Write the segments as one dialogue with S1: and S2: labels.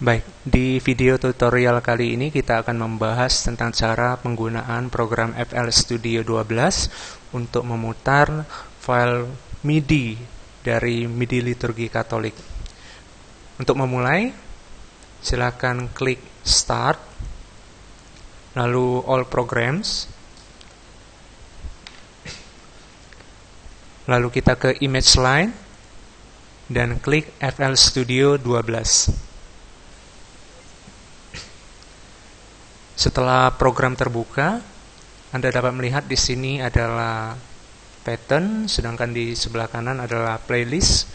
S1: Baik, di video tutorial kali ini kita akan membahas tentang cara penggunaan program FL Studio 12 untuk memutar file MIDI dari MIDI liturgi Katolik. Untuk memulai, silakan klik Start, lalu All Programs, lalu kita ke Image Line, dan klik FL Studio 12. Setelah program terbuka, Anda dapat melihat di sini adalah pattern, sedangkan di sebelah kanan adalah playlist.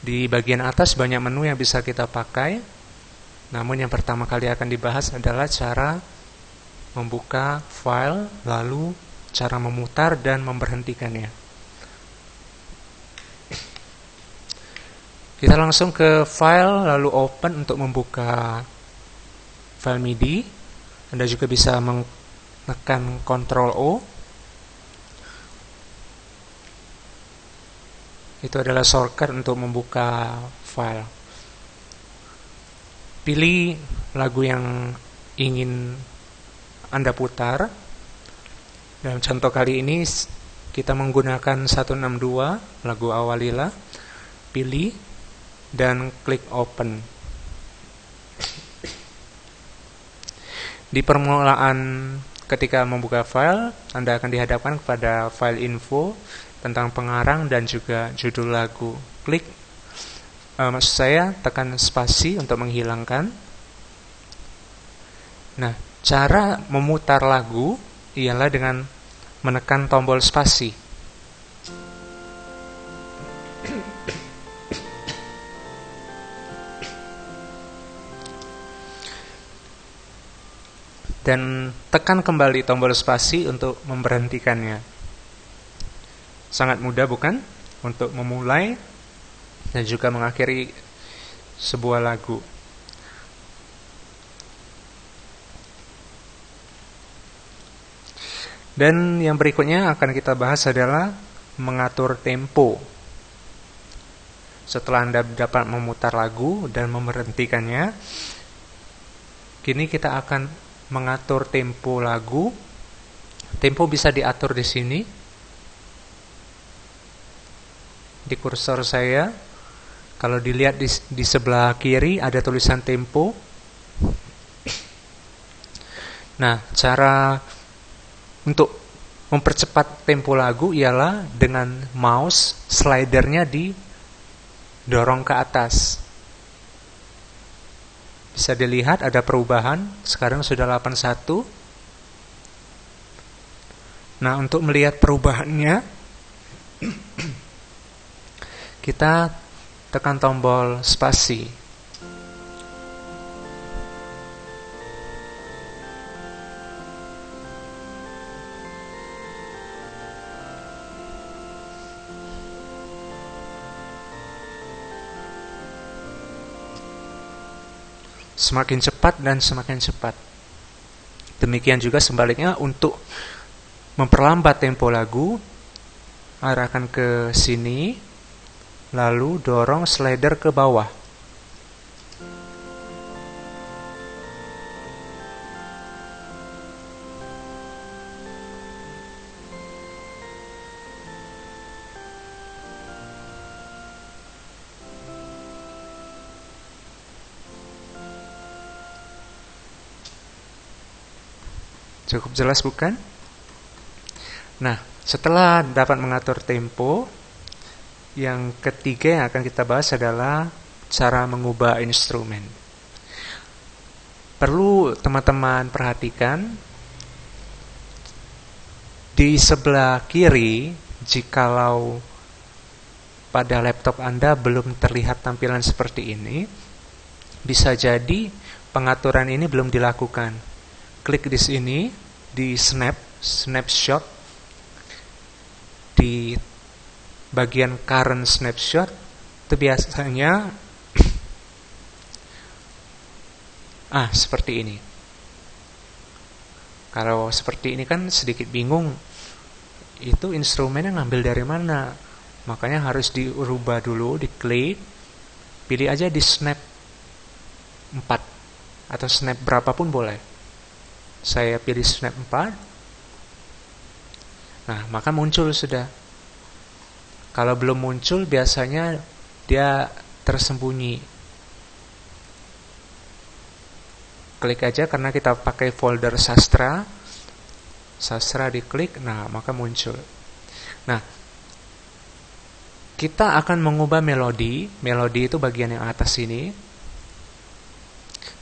S1: Di bagian atas banyak menu yang bisa kita pakai. Namun yang pertama kali akan dibahas adalah cara membuka file, lalu cara memutar dan memberhentikannya. Kita langsung ke file, lalu open untuk membuka file MIDI. Anda juga bisa menekan Ctrl O. Itu adalah shortcut untuk membuka file. Pilih lagu yang ingin Anda putar. Dalam contoh kali ini kita menggunakan 162, lagu Awalila. Pilih dan klik open. Di permulaan ketika membuka file, Anda akan dihadapkan kepada file info tentang pengarang dan juga judul lagu. Tekan spasi untuk menghilangkan. Nah, cara memutar lagu ialah dengan menekan tombol spasi. Dan tekan kembali tombol spasi untuk memberhentikannya. Sangat mudah, bukan? Untuk memulai dan juga mengakhiri sebuah lagu. Dan yang berikutnya akan kita bahas adalah mengatur tempo. Setelah Anda dapat memutar lagu dan memberhentikannya, kini kita akan mengatur tempo lagu. Tempo bisa diatur di sini. Di kursor saya, kalau dilihat di sebelah kiri ada tulisan tempo. Nah, cara untuk mempercepat tempo lagu ialah dengan mouse slidernya didorong ke atas. Bisa dilihat ada perubahan, sekarang sudah 81. Nah, untuk melihat perubahannya, kita tekan tombol spasi. Semakin cepat dan semakin cepat. Demikian juga sebaliknya untuk memperlambat tempo lagu, arahkan ke sini, lalu dorong slider ke bawah. Cukup jelas, bukan? Nah, setelah dapat mengatur tempo, yang ketiga yang akan kita bahas adalah cara mengubah instrumen. Perlu teman-teman perhatikan, di sebelah kiri, jikalau pada laptop Anda belum terlihat tampilan seperti ini, bisa jadi pengaturan ini belum dilakukan. Klik di sini, di snapshot, di bagian current snapshot, itu biasanya seperti ini. Kalau seperti ini kan sedikit bingung, itu instrumennya ngambil dari mana? Makanya harus dirubah dulu, diklik, pilih aja di snap 4 atau snap berapapun boleh. Saya pilih snap 4. Nah, maka muncul sudah. Kalau belum muncul biasanya dia tersembunyi. Klik aja karena kita pakai folder sastra. Sastra diklik, nah maka muncul. Nah, kita akan mengubah melodi. Melodi itu bagian yang atas ini.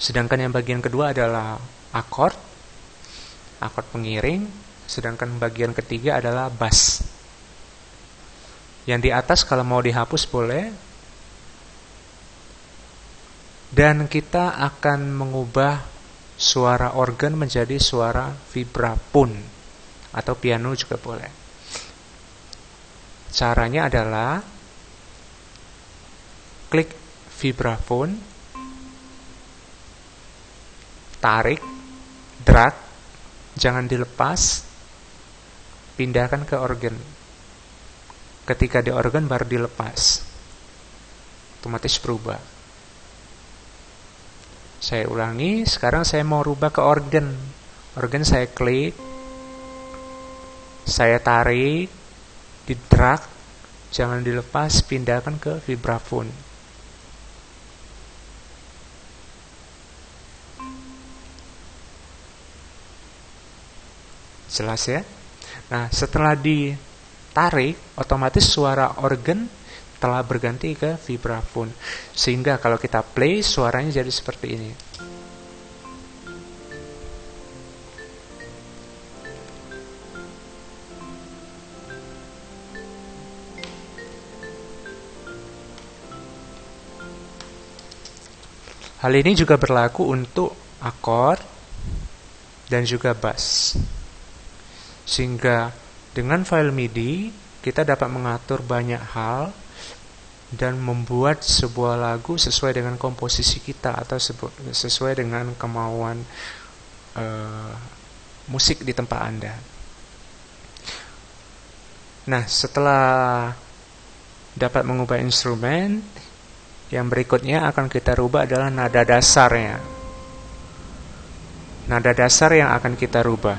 S1: Sedangkan yang bagian kedua adalah akord. Akord pengiring. Sedangkan bagian ketiga adalah bass. Yang di atas kalau mau dihapus boleh. Dan kita akan mengubah suara organ menjadi suara vibraphone atau piano juga boleh. Caranya adalah klik vibraphone, tarik, drag, jangan dilepas, pindahkan ke organ. Ketika di organ baru dilepas, otomatis berubah. Saya ulangi, sekarang saya mau rubah ke organ. Organ saya klik, saya tarik, di drag, jangan dilepas, pindahkan ke vibraphone. Jelas ya? Nah, setelah ditarik, otomatis suara organ telah berganti ke vibraphone. Sehingga kalau kita play, suaranya jadi seperti ini. Hal ini juga berlaku untuk akord dan juga bass. Sehingga dengan file MIDI kita dapat mengatur banyak hal dan membuat sebuah lagu sesuai dengan komposisi kita atau sesuai dengan kemauan musik di tempat Anda. Nah, setelah dapat mengubah instrumen, yang berikutnya akan kita rubah adalah nada dasarnya. Nada dasar yang akan kita rubah.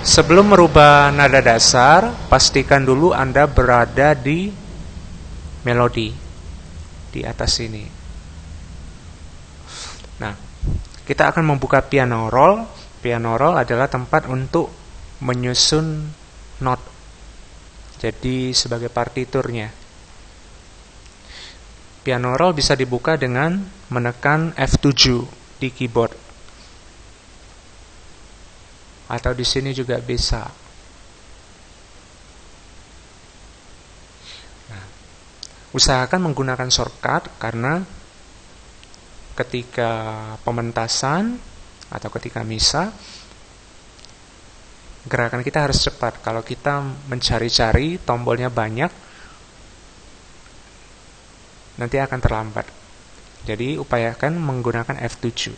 S1: Sebelum merubah nada dasar, pastikan dulu Anda berada di melodi di atas ini. Nah, kita akan membuka piano roll. Piano roll adalah tempat untuk menyusun not. Jadi sebagai partiturnya. Piano roll bisa dibuka dengan menekan F7 di keyboard. Atau di sini juga bisa. Nah, usahakan menggunakan shortcut karena ketika pementasan atau ketika misa, gerakan kita harus cepat. Kalau kita mencari-cari tombolnya banyak, nanti akan terlambat. Jadi upayakan menggunakan F7.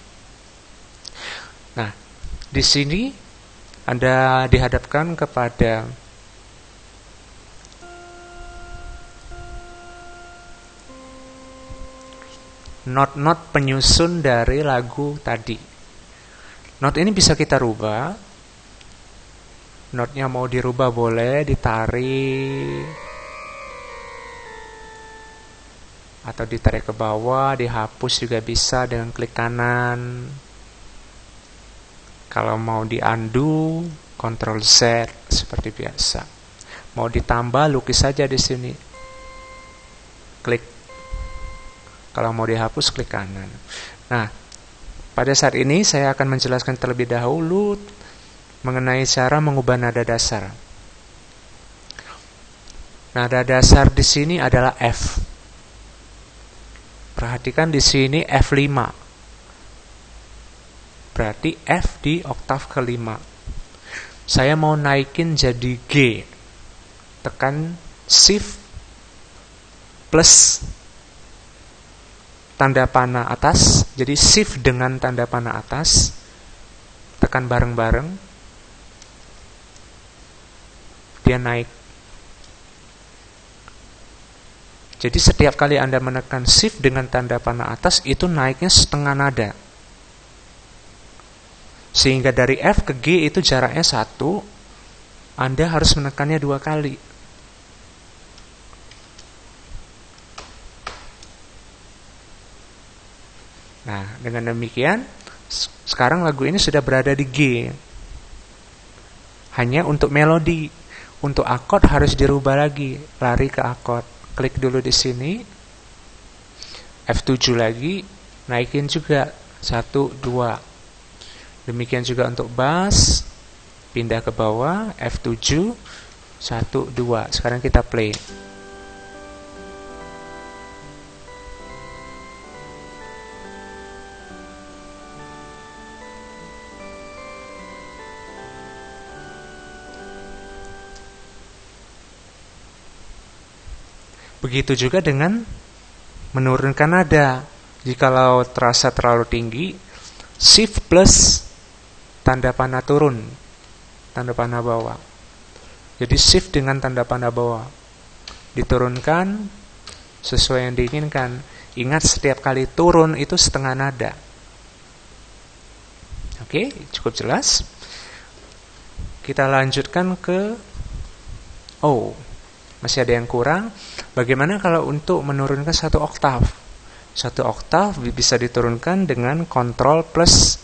S1: Nah, di sini Anda dihadapkan kepada not-not penyusun dari lagu tadi. Not ini bisa kita rubah. Notnya mau dirubah boleh, ditarik atau ditarik ke bawah, dihapus juga bisa dengan klik kanan. Kalau mau di undo, Ctrl Z seperti biasa. Mau ditambah, lukis saja di sini. Klik. Kalau mau dihapus, klik kanan. Nah, pada saat ini saya akan menjelaskan terlebih dahulu mengenai cara mengubah nada dasar. Nada dasar di sini adalah F. Perhatikan di sini F5. Berarti F di oktav kelima. Saya mau naikin jadi G. Tekan Shift plus tanda panah atas. Jadi Shift dengan tanda panah atas. Tekan bareng-bareng. Dia naik. Jadi setiap kali Anda menekan shift dengan tanda panah atas, itu naiknya setengah nada. Sehingga dari F ke G itu jaraknya 1, Anda harus menekannya 2 kali. Nah, dengan demikian, sekarang lagu ini sudah berada di G. Hanya untuk melodi. Untuk akord harus dirubah lagi, lari ke akord. Klik dulu di sini, F7 lagi, naikin juga 1, 2. Demikian juga untuk bass, pindah ke bawah, F7, 1, 2. Sekarang kita play. Begitu juga dengan menurunkan nada. Jikalau terasa terlalu tinggi, shift plus tanda panah turun, tanda panah bawah. Jadi shift dengan tanda panah bawah, diturunkan sesuai yang diinginkan. Ingat, setiap kali turun itu setengah nada. Oke, cukup jelas. Kita lanjutkan ke masih ada yang kurang. Bagaimana kalau untuk menurunkan 1 oktav? 1 oktav bisa diturunkan dengan kontrol plus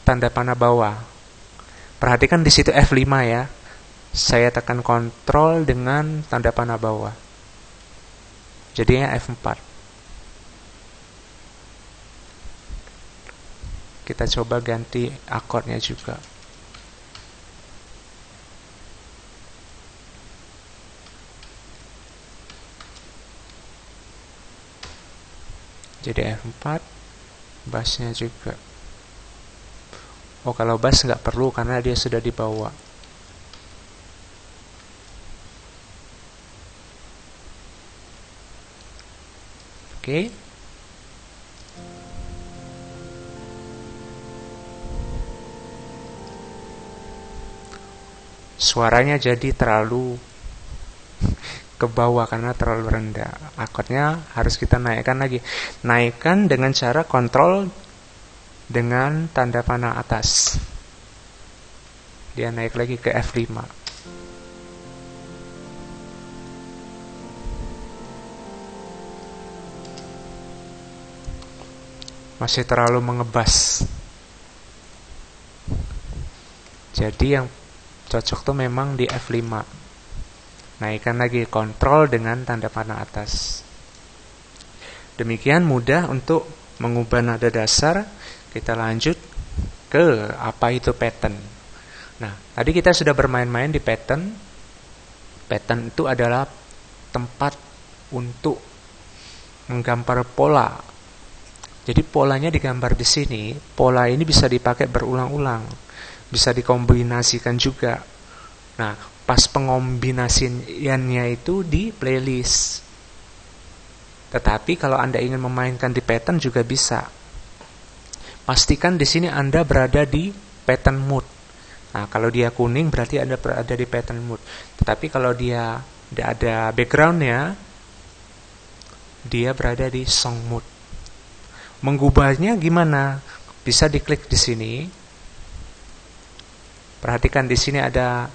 S1: tanda panah bawah. Perhatikan di situ F5 ya. Saya tekan kontrol dengan tanda panah bawah. Jadinya F4. Kita coba ganti akordnya juga. Jadi F4, bassnya juga. Kalau bass nggak perlu karena dia sudah di bawah. Oke. Suaranya jadi terlalu ke bawah karena terlalu rendah. Akordnya harus kita naikkan lagi. Naikkan dengan cara kontrol dengan tanda panah atas. Dia naik lagi ke F5. Masih terlalu mengebas. Jadi yang cocok tuh memang di F5. Naikkan lagi kontrol dengan tanda panah atas. Demikian mudah untuk mengubah nada dasar. Kita lanjut ke apa itu pattern. Nah, tadi kita sudah bermain-main di pattern. Pattern itu adalah tempat untuk menggambar pola. Jadi polanya digambar di sini. Pola ini bisa dipakai berulang-ulang, bisa dikombinasikan juga. Nah, pas pengombinasiannya itu di playlist. Tetapi kalau Anda ingin memainkan di pattern juga bisa. Pastikan di sini Anda berada di pattern mode. Nah, kalau dia kuning berarti Anda berada di pattern mode. Tetapi kalau dia tidak ada backgroundnya, dia berada di song mode. Mengubahnya gimana? Bisa diklik di sini. Perhatikan di sini ada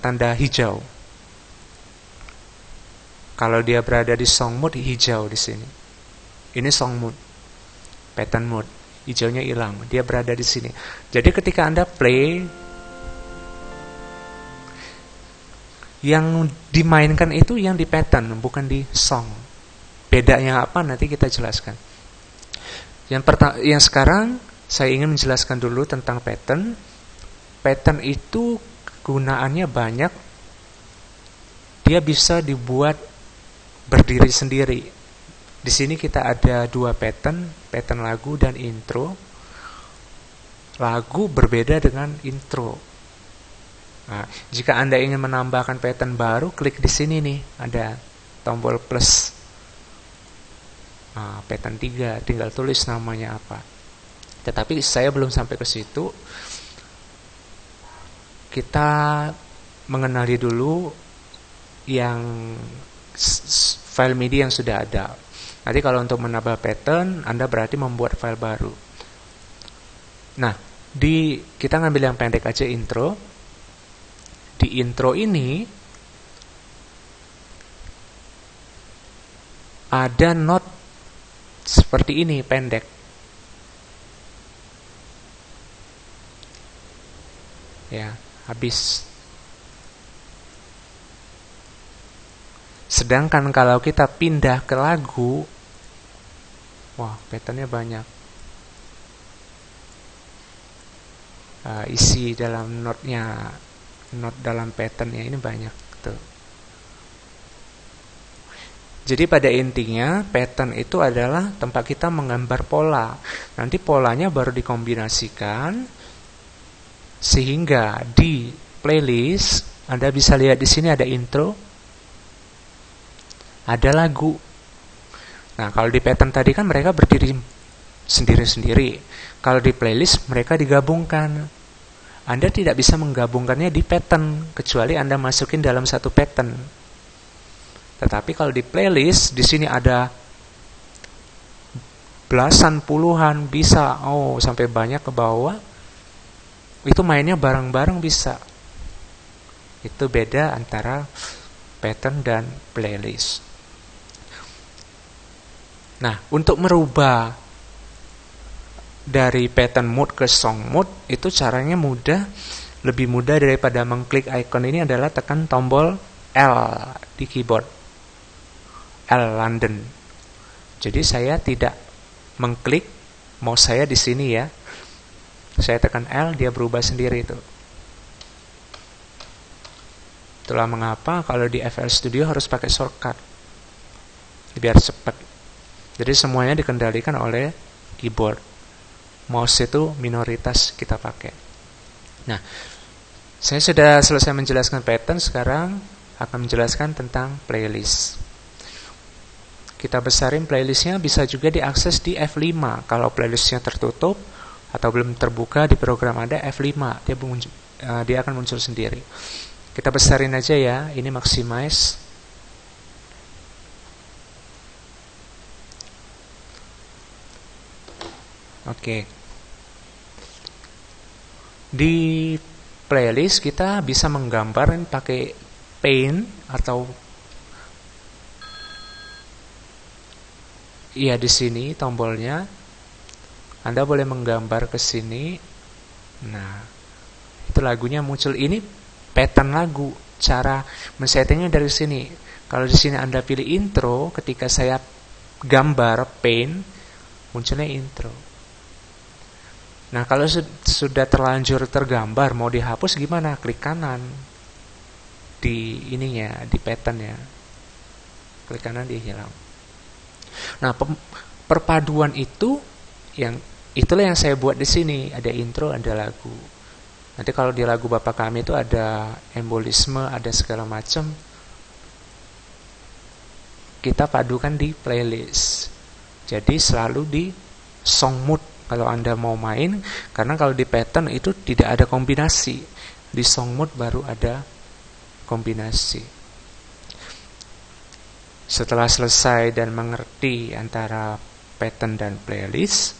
S1: tanda hijau. Kalau dia berada di song mode, hijau di sini. Ini song mode, pattern mode. Hijaunya hilang, dia berada di sini. Jadi ketika Anda play, yang dimainkan itu yang di pattern, bukan di song. Bedanya apa nanti kita jelaskan. Yang sekarang saya ingin menjelaskan dulu tentang pattern. Pattern itu gunaannya banyak. Dia bisa dibuat berdiri sendiri. Di sini kita ada 2 pattern, pattern lagu dan intro. Lagu berbeda dengan intro. Nah, jika Anda ingin menambahkan pattern baru, klik di sini nih, ada tombol plus. Nah, pattern 3, tinggal tulis namanya apa. Tetapi saya belum sampai ke situ. Kita mengenali dulu yang file MIDI yang sudah ada. Nanti kalau untuk menambah pattern, Anda berarti membuat file baru. Nah, kita ngambil yang pendek aja, intro. Di intro ini ada note seperti ini, pendek. Ya, habis. Sedangkan kalau kita pindah ke lagu, wah, patternnya banyak. Isi dalam note-nya, note dalam patternnya ini banyak tuh. Jadi pada intinya pattern itu adalah tempat kita menggambar pola. Nanti polanya baru dikombinasikan sehingga di playlist Anda bisa lihat di sini ada intro, ada lagu. Nah, kalau di pattern tadi kan mereka berdiri sendiri-sendiri. Kalau di playlist mereka digabungkan. Anda tidak bisa menggabungkannya di pattern kecuali Anda masukin dalam satu pattern. Tetapi kalau di playlist di sini ada belasan, puluhan, bisa sampai banyak ke bawah. Itu mainnya bareng-bareng bisa. Itu beda antara pattern dan playlist. Nah, untuk merubah dari pattern mode ke song mode itu caranya mudah, lebih mudah daripada mengklik icon ini adalah tekan tombol L di keyboard. L London. Jadi saya tidak mengklik mouse saya di sini ya. Saya tekan L, dia berubah sendiri itu. Itulah mengapa kalau di FL Studio harus pakai shortcut biar cepat. Jadi semuanya dikendalikan oleh keyboard. Mouse itu minoritas kita pakai. Nah, saya sudah selesai menjelaskan pattern, sekarang akan menjelaskan tentang playlist. Kita besarin playlistnya, bisa juga diakses di F5. Kalau playlistnya tertutup atau belum terbuka di program Anda, F5, dia akan muncul sendiri. Kita besarin aja ya, ini maximize. Oke. Di playlist kita bisa menggambar pakai paint atau di sini tombolnya. Anda boleh menggambar ke sini. Nah, itu lagunya muncul. Ini pattern lagu. Cara men-settingnya dari sini. Kalau di sini Anda pilih intro, ketika saya gambar paint, munculnya intro. Nah, kalau sudah terlanjur tergambar, mau dihapus gimana? Klik kanan di ininya, di patternnya. Klik kanan, dia hilang. Nah, perpaduan itulah yang saya buat di sini. Ada intro, ada lagu. Nanti kalau di lagu Bapak Kami itu ada embolisme, ada segala macam. Kita padukan di playlist. Jadi selalu di song mood kalau Anda mau main, karena kalau di pattern itu tidak ada kombinasi. Di song mode baru ada kombinasi. Setelah selesai dan mengerti antara pattern dan playlist,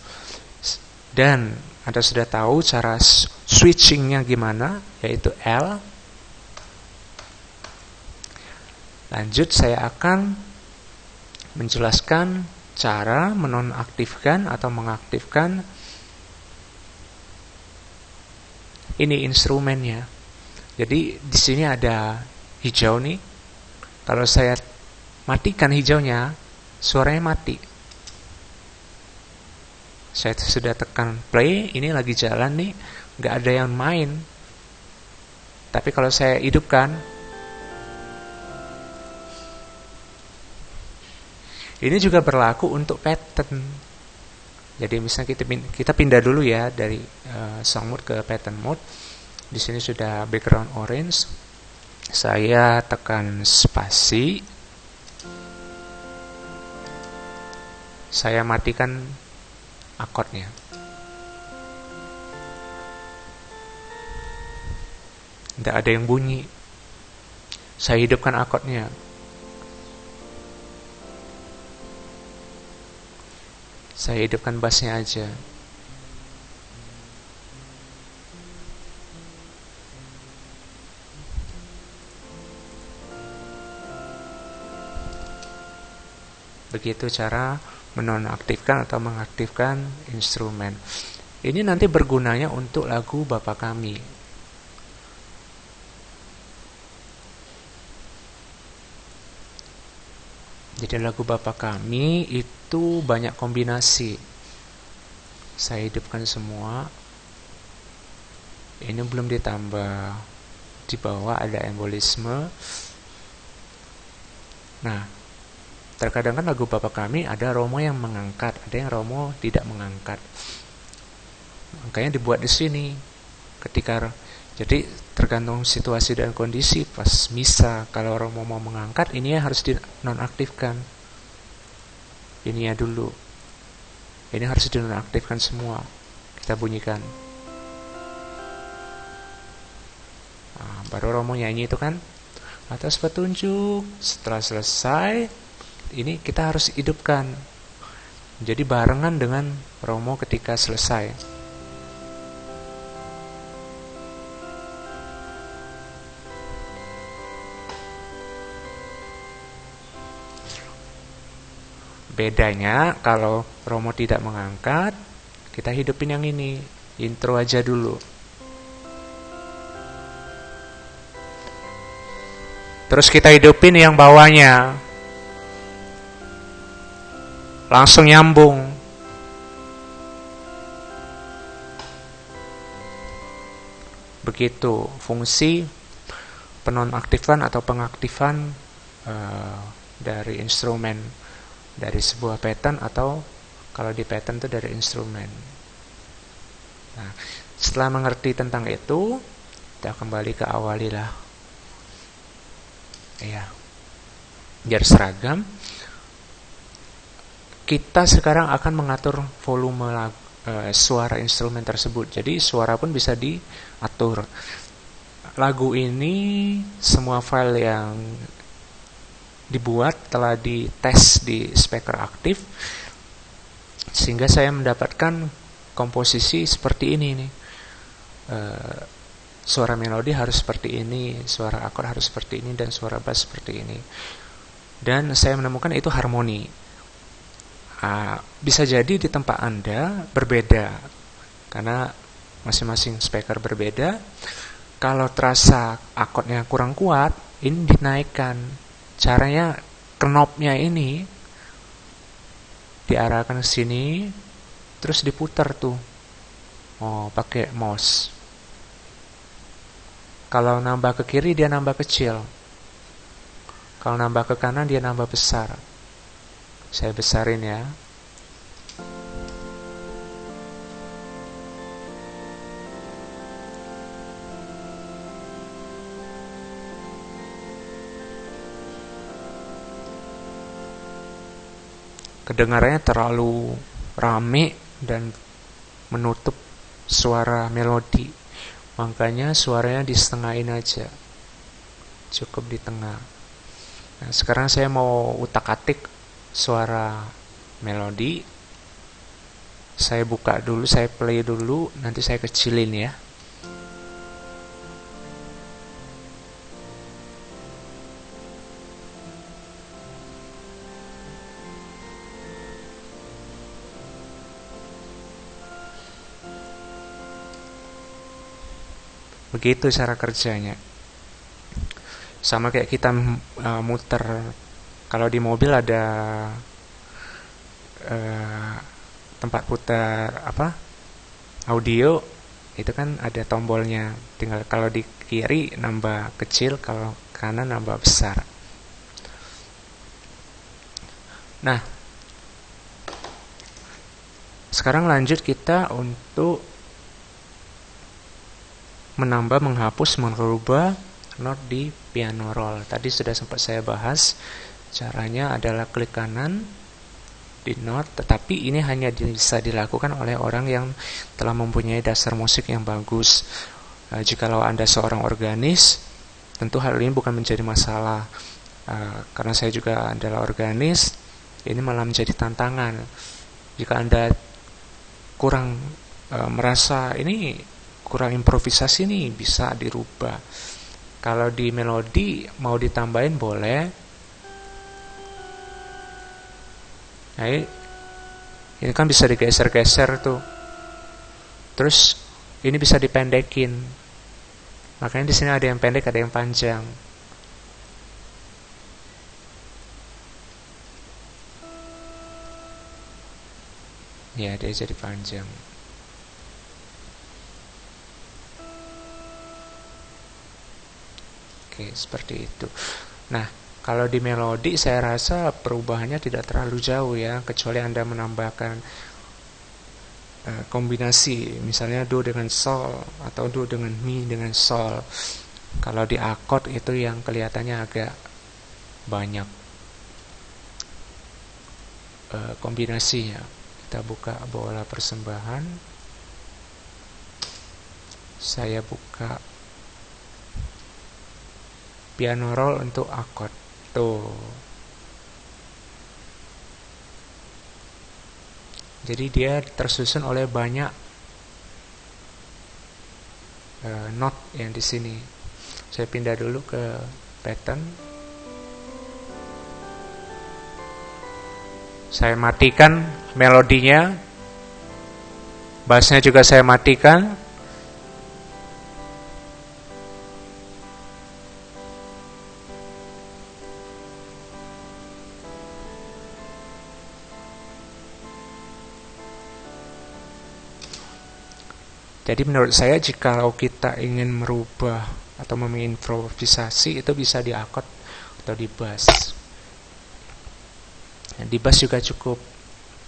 S1: dan Anda sudah tahu cara switchingnya gimana, yaitu L. Lanjut saya akan menjelaskan cara menonaktifkan atau mengaktifkan ini instrumennya. Jadi di sini ada hijau nih. Kalau saya matikan hijaunya, suaranya mati. Saya sudah tekan play, ini lagi jalan nih, nggak ada yang main. Tapi kalau saya hidupkan, ini juga berlaku untuk pattern. Jadi misalnya kita pindah dulu ya dari song mode ke pattern mode. Di sini sudah background orange. Saya tekan spasi. Saya matikan akordnya. Tidak ada yang bunyi. Saya hidupkan akordnya. Saya hidupkan bassnya aja. Begitu cara menonaktifkan atau mengaktifkan instrumen. Ini nanti bergunanya untuk lagu Bapa Kami. Jadi lagu Bapa Kami itu banyak kombinasi. Saya hidupkan semua. Ini belum ditambah. Di bawah ada embolisme. Nah, terkadang kan lagu Bapa Kami ada Romo yang mengangkat, ada yang Romo tidak mengangkat. Makanya dibuat di sini. Jadi tergantung situasi dan kondisi. Pas misa, kalau Romo mau mengangkat, ini harus dinonaktifkan. Ini ya dulu. Ini harus dinonaktifkan semua. Kita bunyikan. Nah, baru Romo nyanyi itu kan atas petunjuk. Setelah selesai, ini kita harus hidupkan. Jadi barengan dengan Romo ketika selesai. Bedanya kalau Romo tidak mengangkat, kita hidupin yang ini. Intro aja dulu. Terus kita hidupin yang bawahnya. Langsung nyambung. Begitu fungsi penonaktifan atau pengaktifan dari instrumen, dari sebuah pattern, atau kalau di pattern itu dari instrumen. Nah, setelah mengerti tentang itu, kita kembali ke awalilah. Iya. Biar seragam. Kita sekarang akan mengatur volume suara instrumen tersebut. Jadi suara pun bisa diatur. Lagu ini semua file yang dibuat telah dites di speaker aktif, sehingga saya mendapatkan komposisi seperti ini nih. Suara melodi harus seperti ini, suara akord harus seperti ini, dan suara bass seperti ini. Dan saya menemukan itu harmoni. Bisa jadi di tempat Anda berbeda, karena masing-masing speaker berbeda. Kalau terasa akordnya kurang kuat, ini dinaikkan. Caranya knobnya ini diarahkan ke sini, terus diputar tuh. Pakai mouse. Kalau nambah ke kiri dia nambah kecil. Kalau nambah ke kanan dia nambah besar. Saya besarin ya. Kedengarannya terlalu rame dan menutup suara melodi. Makanya suaranya disetengahin aja. Cukup di tengah. Nah, sekarang saya mau utak-atik suara melodi. Saya buka dulu, saya play dulu, nanti saya kecilin ya. Begitu cara kerjanya. Sama kayak kita muter. Kalau di mobil ada tempat putar audio, itu kan ada tombolnya. Tinggal kalau di kiri nambah kecil, kalau kanan nambah besar. Nah, sekarang lanjut kita untuk menambah, menghapus, merubah not di piano roll. Tadi sudah sempat saya bahas. Caranya adalah klik kanan di not, tetapi ini hanya bisa dilakukan oleh orang yang telah mempunyai dasar musik yang bagus. Jikalau Anda seorang organis, tentu hal ini bukan menjadi masalah. Karena saya juga adalah organis, ini malah menjadi tantangan. Jika Anda kurang merasa ini kurang improvisasi nih, bisa dirubah. Kalau di melodi mau ditambahin boleh. Nah, ini kan bisa digeser-geser tuh. Terus ini bisa dipendekin. Makanya di sini ada yang pendek, ada yang panjang. Ya, dia jadi panjang. Oke, seperti itu. Nah, kalau di melodi saya rasa perubahannya tidak terlalu jauh ya, kecuali Anda menambahkan kombinasi, misalnya do dengan sol atau do dengan mi dengan sol. Kalau di akord itu yang kelihatannya agak banyak kombinasinya. Kita buka bola persembahan. Saya buka piano roll untuk akord. Tuh. Jadi dia tersusun oleh banyak not yang di sini. Saya pindah dulu ke pattern. Saya matikan melodinya. Bassnya juga saya matikan. Jadi menurut saya jika kita ingin merubah atau mengimprovisasi itu bisa di akord atau di bass. Di bass juga cukup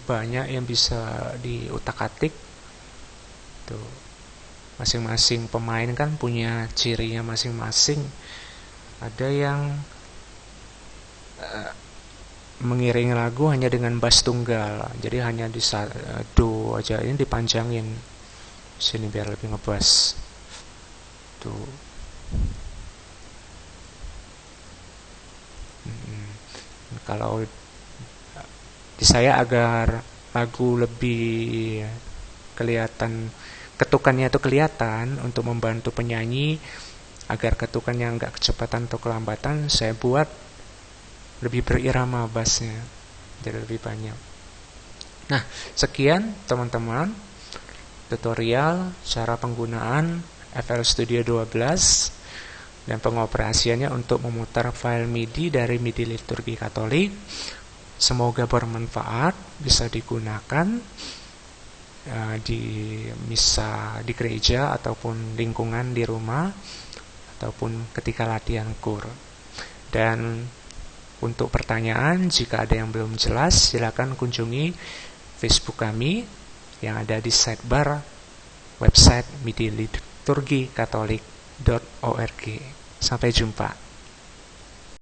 S1: banyak yang bisa diutak-atik. Tuh. Masing-masing pemain kan punya cirinya masing-masing. Ada yang mengiringi lagu hanya dengan bass tunggal. Jadi hanya di do aja, ini dipanjangin sini biar lebih ngebass. Tuh. Kalau di saya agar lagu lebih kelihatan, ketukannya itu kelihatan untuk membantu penyanyi agar ketukannya enggak kecepatan atau kelambatan, saya buat lebih berirama bassnya, jadi lebih banyak. Nah, sekian teman-teman tutorial cara penggunaan FL Studio 12 dan pengoperasiannya untuk memutar file MIDI dari MIDI liturgi Katolik. Semoga bermanfaat, bisa digunakan di misa di gereja ataupun lingkungan di rumah ataupun ketika latihan kur. Dan untuk pertanyaan, jika ada yang belum jelas, silakan kunjungi Facebook kami yang ada di sidebar website midiliturgikatolik.org. Sampai jumpa.